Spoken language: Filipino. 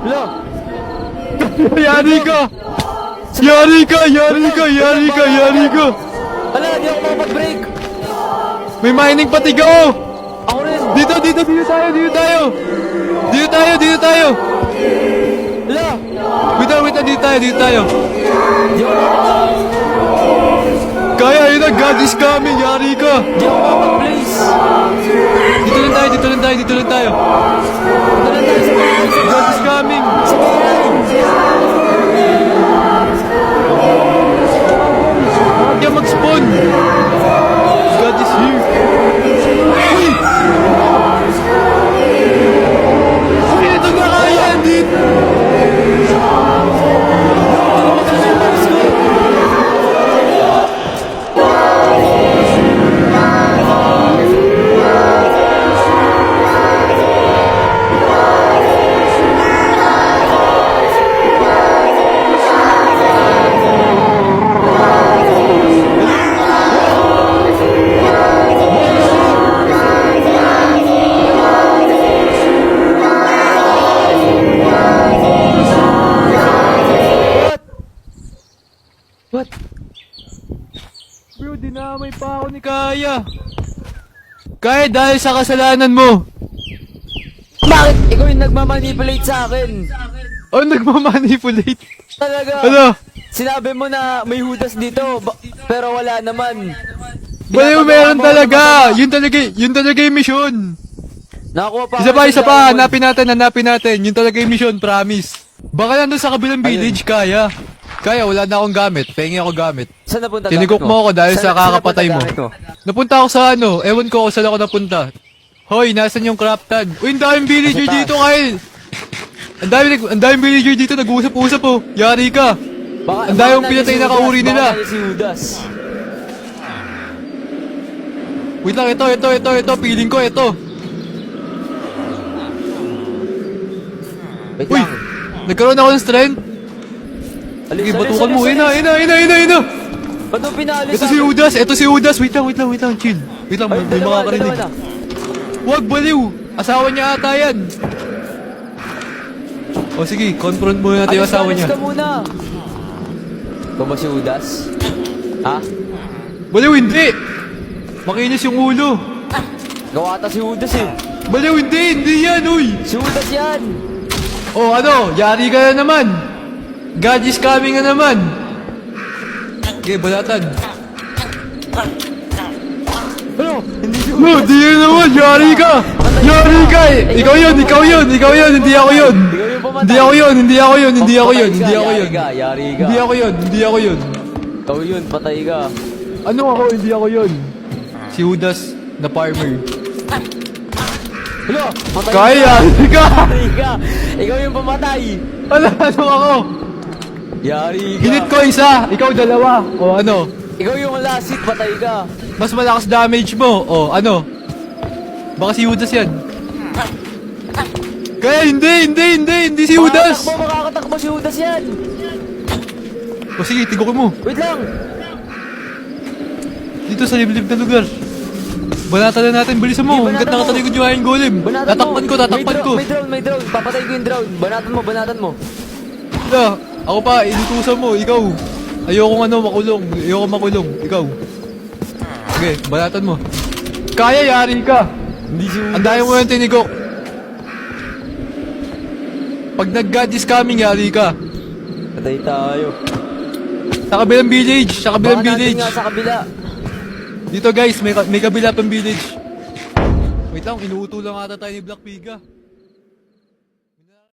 Hala! Yari ka! Yari ka! Yari ka! Yari ka! Yari ka! Hala, di ako makapag-break! May mining pati ka oh! Ako rin! Dito tayo! Dito tayo! Hala! Wait lang, dito tayo! Di ako Kaya, yun na, God is coming! Yari ka! Di ako makapag-place! Dito lang tayo! Ito lang tayo sa bahay! God is coming! Sa bahay! Bakit ka mag-spawn? God is here! Uy! Uy, ito na kaya! Dito! What? Bro, dinamay pa ako ni Kaya. Kaya dahil sa kasalanan mo. Bakit? Ikaw yung nagmamanipulate sa akin! Oh, nagmamanipulate. Talaga! Ano? Sinabi mo na may hudas dito, pero wala naman. Baliw, meron talaga. Yun talaga yung mission. Nakakuha pa Isa ako ng pa. diamond. Hanapin natin. Yun talaga yung mission, promise. Baka nandun sa kabilang village, Kaya. Kaya, wala na akong gamit. Pengi ako gamit. Saan napunta Tinigok gamit mo ako dahil sa Saan kakapatay mo. napunta gamit Napunta ako sa ano, ewan ko kung saan ako napunta. Hoy, nasan yung craftan? Uy, ang daming villager Nasa taas. dito, Kyle. Ang daming villager dito, nag-uusap-usap oh. Yari ka. Baka, Ang dami mong baka pinatay nandiyan na si kauri Judas, nila. baka nandiyan si Judas. Wait lang, ito. Feeling ko, ito. Wait Uy, lang. nagkaroon ako ng strength. Alis, Sige, alis, batukan alis, mo. alis. Ina. Ba't mo pinalis Ito si Judas. Wait lang. Chill. Wait lang, Ay, may dalawa makakarinig. na. Huwag, baliw. Asawa niya ata yan. O sige, confront muna natin yung asawa niya. Alis ka muna. Ikaw ba si Judas? Ha? Baliw, hindi. Makinis yung ulo. Gawa ata si Judas eh. Baliw, hindi yan, uy. Si Judas yan. O ano, yari ka na naman. God is coming na naman. Okay, balatan. Ano? Hindi si No, di yan naman, yari ka. Ikaw yun, hindi ako yun. Hindi ako yun. Ikaw yun, patay ka. Ano ako, hindi ako yun. Si Judas na farmer. Hala, patay Kaya, ka. Patay ka. Ikaw yung pamatay. Ano ako? Yari ka. Hinit ko isa, ikaw dalawa. O ano? Ikaw yung last hit, patay ka. Mas malakas damage mo. O ano? Baka si Judas yan. Kaya hindi si Judas. Makakatakbo si Judas yan. O sige, tigukin mo. Wait lang. Dito sa liblib na lugar. Banatan na natin, bilisan mo. Hindi, Hanggat banatan nakatalikod yung Iron Golem. Banatan Tatakpan mo. ko. May drone. Papatay ko yung drone. Banatan mo. Wala, ako pa, inutusan mo, ikaw. Ayokong makulong, ikaw. Sige, banatan mo. Kaya, yari ka. Hindi si Judas. Andayan mo yung tinigok. Pag nag-God is coming, yari ka. Patay tayo. Sa kabilang village. Baka natin nga sa kabila. Dito guys, may kabila pang village. Wait lang, inuuto lang ata tayo ni Black Piga.